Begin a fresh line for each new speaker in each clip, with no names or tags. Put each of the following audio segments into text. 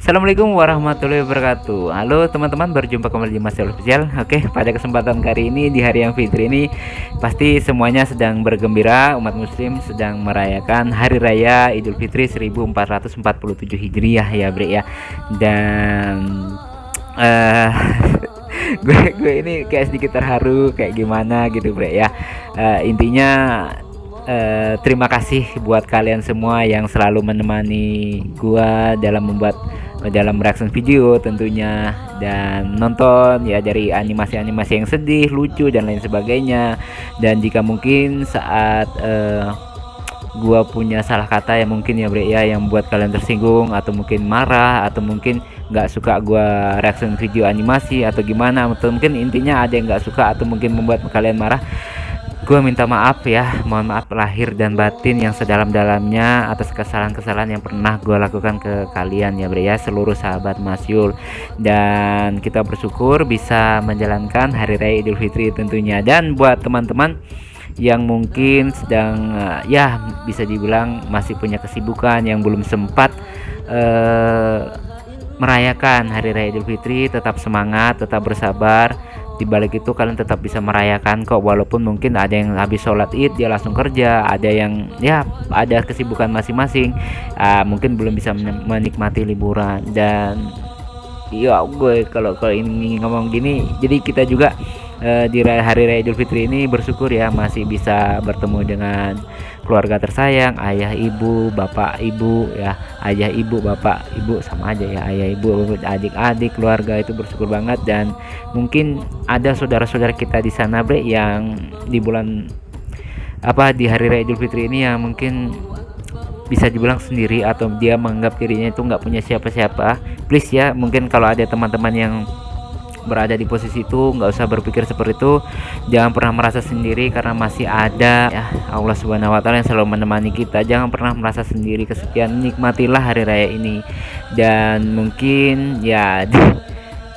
Assalamualaikum warahmatullahi wabarakatuh. Halo teman-teman, berjumpa kembali di Mas Official. Oke, pada kesempatan kali ini di hari yang fitri ini pasti semuanya sedang bergembira. Umat muslim sedang merayakan hari raya Idul Fitri 1447 Hijriah ya, Bre ya. Dan eh gue ini kayak sedikit terharu kayak gimana gitu, Bre ya. Intinya terima kasih buat kalian semua yang selalu menemani gua dalam reaction video tentunya, dan nonton ya dari animasi-animasi yang sedih, lucu dan lain sebagainya. Dan jika mungkin saat gua punya salah kata yang mungkin ya, Bre ya, yang buat kalian tersinggung atau mungkin marah atau mungkin nggak suka gua reaction video animasi atau gimana, atau mungkin intinya ada yang nggak suka atau mungkin membuat kalian marah, gue minta maaf ya, mohon maaf lahir dan batin yang sedalam-dalamnya atas kesalahan-kesalahan yang pernah gue lakukan ke kalian ya, Bre ya, seluruh sahabat Masyul. Dan kita bersyukur bisa menjalankan hari raya Idul Fitri tentunya. Dan buat teman-teman yang mungkin sedang ya bisa dibilang masih punya kesibukan yang belum sempat merayakan hari raya Idul Fitri, tetap semangat, tetap bersabar. Di balik itu kalian tetap bisa merayakan kok, walaupun mungkin ada yang habis sholat id dia langsung kerja, ada yang ya ada kesibukan masing-masing, mungkin belum bisa menikmati liburan. Dan ya gue kalau ini ngomong gini, jadi kita juga di hari raya Idul Fitri ini bersyukur ya masih bisa bertemu dengan keluarga tersayang, ayah ibu, bapak ibu ya, ayah ibu, bapak ibu sama aja ya, ayah ibu, adik-adik, keluarga itu bersyukur banget. Dan mungkin ada saudara-saudara kita di sana, Bre, yang di bulan di hari raya Idul Fitri ini yang mungkin bisa dibilang sendiri atau dia menganggap dirinya itu nggak punya siapa-siapa. Please ya, mungkin kalau ada teman-teman yang berada di posisi itu, nggak usah berpikir seperti itu, jangan pernah merasa sendiri karena masih ada ya Allah Subhanahu wa taala yang selalu menemani kita. Jangan pernah merasa sendiri, kesepian, nikmatilah hari raya ini. Dan mungkin ya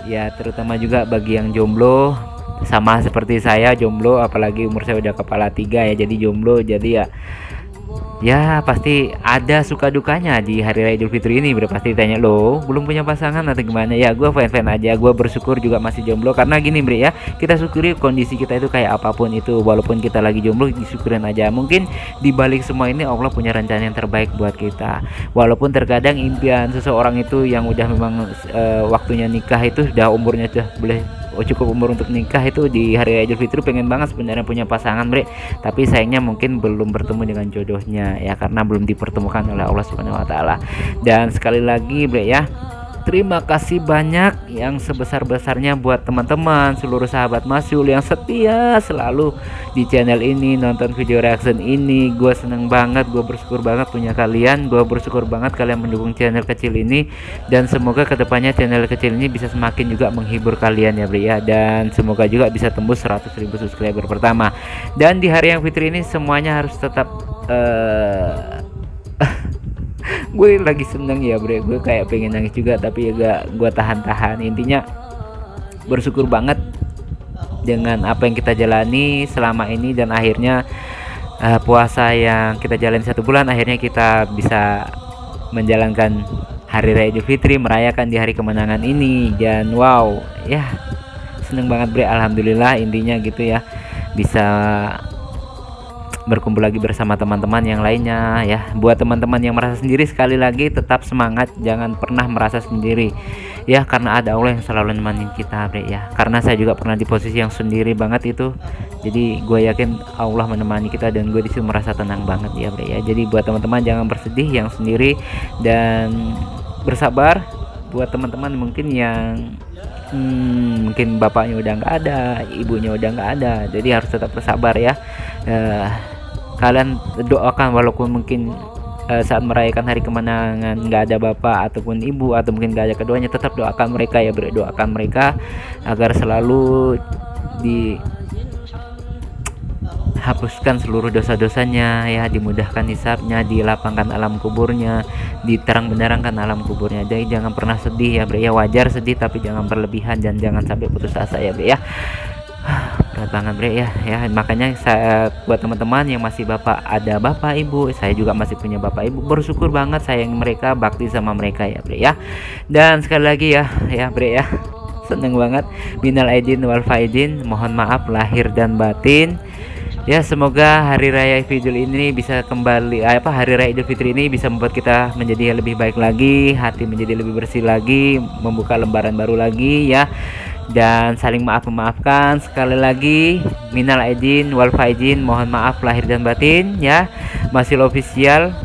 ya terutama juga bagi yang jomblo, sama seperti saya jomblo, apalagi umur saya udah kepala 3 ya, jadi jomblo, jadi ya pasti ada suka dukanya di hari raya Idul Fitri ini. Pasti tanya, lo belum punya pasangan atau gimana? Ya gue fan-fan aja, gue bersyukur juga masih jomblo. Karena gini, Bre ya, kita syukuri kondisi kita itu kayak apapun itu, walaupun kita lagi jomblo disyukurin aja. Mungkin dibalik semua ini Allah punya rencana yang terbaik buat kita. Walaupun terkadang impian seseorang itu yang udah memang waktunya nikah itu sudah umurnya sudah boleh cukup umur untuk nikah, itu di hari raya Idul Fitri pengen banget sebenarnya punya pasangan, Bre, tapi sayangnya mungkin belum bertemu dengan jodohnya ya, karena belum dipertemukan oleh Allah Subhanahu wa taala. Dan sekali lagi, Bre ya, terima kasih banyak yang sebesar-besarnya buat teman-teman seluruh sahabat Masyul yang setia selalu di channel ini, nonton video reaction ini. Gue seneng banget, gue bersyukur banget punya kalian, gue bersyukur banget kalian mendukung channel kecil ini. Dan semoga kedepannya channel kecil ini bisa semakin juga menghibur kalian ya, Bre ya, dan semoga juga bisa tembus 100.000 subscriber pertama. Dan di hari yang fitri ini semuanya harus tetap gue lagi seneng ya, Bre, gue kayak pengen nangis juga tapi ya gue tahan-tahan. Intinya bersyukur banget dengan apa yang kita jalani selama ini, dan akhirnya puasa yang kita jalani 1 bulan, akhirnya kita bisa menjalankan hari raya Idul Fitri, merayakan di hari kemenangan ini. Dan wow ya, seneng banget, Bre, alhamdulillah. Intinya gitu ya, bisa berkumpul lagi bersama teman-teman yang lainnya ya. Buat teman-teman yang merasa sendiri, sekali lagi tetap semangat, jangan pernah merasa sendiri ya, karena ada Allah yang selalu nemenin kita, Bre ya. Karena saya juga pernah di posisi yang sendiri banget itu, jadi gue yakin Allah menemani kita dan gue disitu merasa tenang banget ya, Bre ya. Jadi buat teman-teman jangan bersedih yang sendiri dan bersabar. Buat teman-teman mungkin yang mungkin bapaknya udah nggak ada, ibunya udah nggak ada, jadi harus tetap bersabar ya. Kalian doakan, walaupun mungkin saat merayakan hari kemenangan nggak ada bapak ataupun ibu, atau mungkin nggak ada keduanya, tetap doakan mereka ya, doakan mereka agar selalu dihapuskan seluruh dosa-dosanya ya, dimudahkan hisabnya, dilapangkan alam kuburnya, diterang benderangkan alam kuburnya. Jadi jangan pernah sedih ya, Bre ya. Wajar sedih tapi jangan berlebihan dan jangan sampai putus asa ya, Bre ya. banget bre ya, makanya saya buat teman-teman yang masih ada bapak ibu, saya juga masih punya bapak ibu, bersyukur banget sayang mereka, bakti sama mereka ya bre ya. Dan sekali lagi ya bre ya, seneng banget, minal aidin wal faizin, mohon maaf lahir dan batin. Ya, semoga hari raya Idul ini bisa kembali hari raya Idul Fitri ini bisa membuat kita menjadi lebih baik lagi, hati menjadi lebih bersih lagi, membuka lembaran baru lagi ya. Dan saling memaafkan. Sekali lagi minal aidin wal faizin, mohon maaf lahir dan batin ya. Masih official.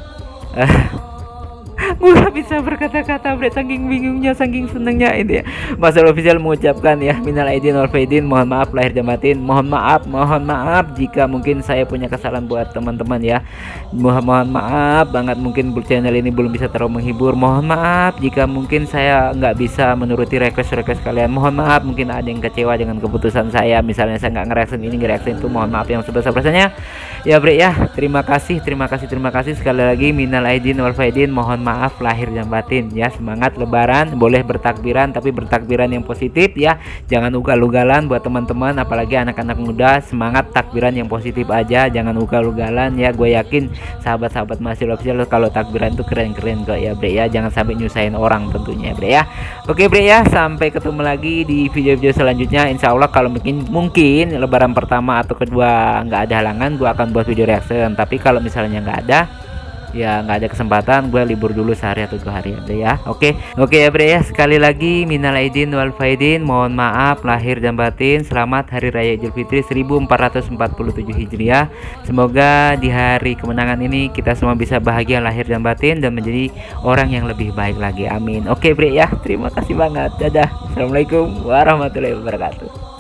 Gue gak bisa berkata-kata bre, saking bingungnya, saking senengnya ini ya. Masal official mengucapkan ya, minal aidin wal faizin, mohon maaf lahir dan batin. Mohon maaf jika mungkin saya punya kesalahan buat teman-teman ya. Mohon maaf banget, mungkin channel ini belum bisa terlalu menghibur. Mohon maaf jika mungkin saya nggak bisa menuruti request kalian. Mohon maaf mungkin ada yang kecewa dengan keputusan saya, misalnya saya nggak ngereaksi ini, ngereaksi itu. Mohon maaf yang sebesar-besarnya ya bre ya. Terima kasih sekali lagi, minal aidin wal faizin, mohon maaf lahir dan batin ya. Semangat lebaran, boleh bertakbiran tapi bertakbiran yang positif ya, jangan ugal-ugalan buat teman-teman, apalagi anak-anak muda. Semangat takbiran yang positif aja, jangan ugal-ugalan ya. Gue yakin sahabat-sahabat masih official kalau takbiran itu keren-keren kok ya bre ya, jangan sampai nyusahin orang tentunya bre ya. Oke bre ya, sampai ketemu lagi di video-video selanjutnya. Insya Allah kalau mungkin lebaran pertama atau kedua nggak ada halangan, gue akan buat video reaction. Tapi kalau misalnya nggak ada ya, nggak ada kesempatan, gue libur dulu sehari atau 2 hari ya bre ya. Oke ya bre ya, sekali lagi minal aidin wal faizin, mohon maaf lahir dan batin. Selamat hari raya Idul Fitri 1447 Hijriah. Semoga di hari kemenangan ini kita semua bisa bahagia lahir dan batin dan menjadi orang yang lebih baik lagi, amin. Oke bre ya, terima kasih banget, dadah, assalamualaikum warahmatullahi wabarakatuh.